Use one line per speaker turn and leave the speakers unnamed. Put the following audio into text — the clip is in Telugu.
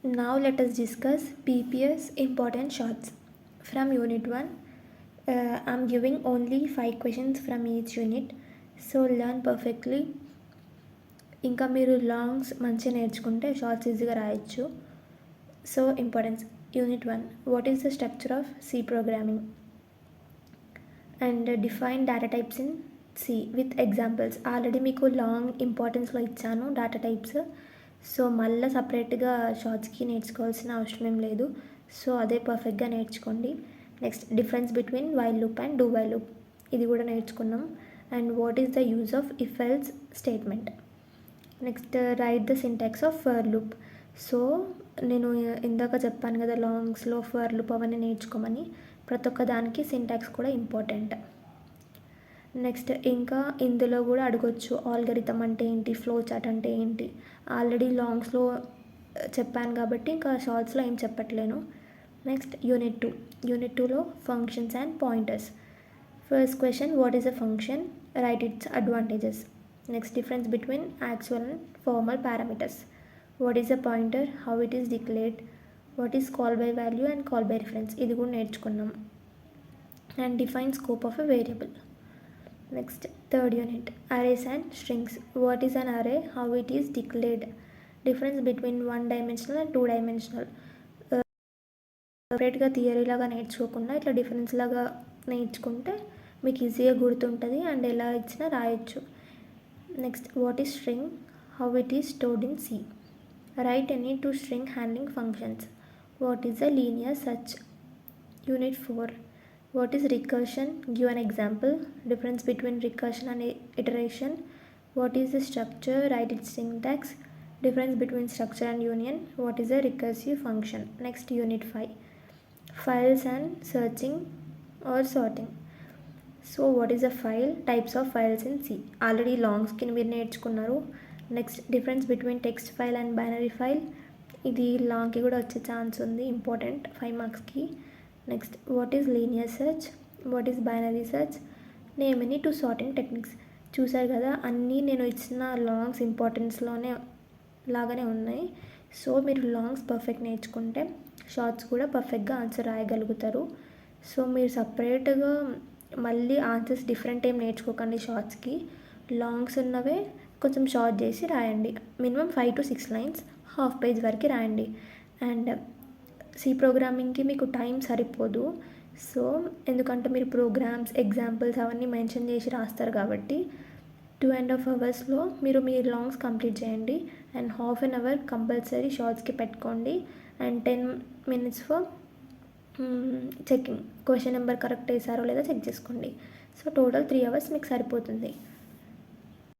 Now let us discuss PPS important shorts. From Unit 1, I'm giving only 5 questions from each unit. So learn perfectly. ఇంకా మీరు లాంగ్స్ మంచిగా నేర్చుకుంటే షార్ట్స్ ఈజీగా రాయొచ్చు. So importance. Unit 1, what is the structure of C programming and define data types in C with examples. Already మీకు లాంగ్ ఇంపార్టెన్స్లో ఇచ్చాను డేటా టైప్స్. సో మళ్ళీ సపరేట్గా షార్ట్స్కి నేర్చుకోవాల్సిన అవసరం ఏం లేదు. సో అదే పర్ఫెక్ట్గా నేర్చుకోండి. Next, difference between while loop and do while loop, ఇది కూడా నేర్చుకున్నాం. And what is the use of if else statement. Next, right the syntax of for loop. So నేను ఇందాక చెప్పాను కదా లాంగ్స్లో ఫర్ లూప్ అవన్నీ నేర్చుకోమని. ప్రతి ఒక్క దానికి సింటాక్స్ కూడా ఇంపార్టెంట్. నెక్స్ట్, ఇంకా ఇందులో కూడా అడగొచ్చు ఆల్గరిథం అంటే ఏంటి, ఫ్లో చార్ట్ అంటే ఏంటి. ఆల్రెడీ లాంగ్స్లో చెప్పాను కాబట్టి ఇంకా షార్ట్స్లో ఏం చెప్పట్లేను. Next, unit 2. యూనిట్ 2లో functions and pointers. First question, what is a function, write its advantages. Next, difference between actual and formal parameters. What is a pointer, how it is declared, what is call by value and call by reference, ఇది కూడా నేర్చుకున్నాం. And define scope of a variable. Next, third unit, arrays and strings. What is an array, how it is declared, difference between one dimensional and two dimensional. సపరేట్గా థియరీ లాగా నేర్చుకోకుండా ఇట్లా డిఫరెన్స్ లాగా నేర్చుకుంటే మీకు ఈజీగా గుర్తుంటుంది అండ్ ఎలా ఇచ్చినా రాయొచ్చు. Next, what is string, how it is stored in C. Write any two string handling functions. What is a linear search. Unit 4, what is recursion, give an example, difference between recursion and iteration. What is the structure, write its syntax, difference between structure and union, what is a recursive function. Next, unit 5, files and searching or sorting. So what is a file, types of files in C. Already longs కి మీరు నేర్చుకున్నారు. Next, difference between text file and binary file, ఇది లాంగ్కి కూడా వచ్చే ఛాన్స్ ఉంది, ఇంపార్టెంట్ 5 మార్క్స్కి. Next, what is linear search, what is binary search, name any to sorting techniques. చూసారు కదా, అన్నీ నేను ఇచ్చిన లాంగ్స్ ఇంపార్టెన్స్లోనే లాగానే ఉన్నాయి. సో మీరు లాంగ్స్ పర్ఫెక్ట్ నేర్చుకుంటే షార్ట్స్ కూడా పర్ఫెక్ట్గా ఆన్సర్ రాయగలుగుతారు. సో మీరు సపరేట్గా మళ్ళీ ఆన్సర్స్ డిఫరెంట్ ఏం నేర్చుకోకండి షార్ట్స్కి. లాంగ్స్ ఉన్నవే కొంచెం షార్ట్ చేసి రాయండి. Minimum 5 to 6 lines, half page వరకు రాయండి. అండ్ సి ప్రోగ్రామింగ్కి మీకు టైం సరిపోదు. సో ఎందుకంటే మీరు ప్రోగ్రామ్స్, ఎగ్జాంపుల్స్ అవన్నీ మెన్షన్ చేసి రాస్తారు కాబట్టి 2.5 అవర్స్లో మీరు మీ లాంగ్స్ కంప్లీట్ చేయండి. And half an hour compulsory షార్ట్స్కి పెట్టుకోండి. And 10 minutes for checking, question number correct వేసారో లేదా చెక్ చేసుకోండి. సో టోటల్ 3 hours మీకు సరిపోతుంది.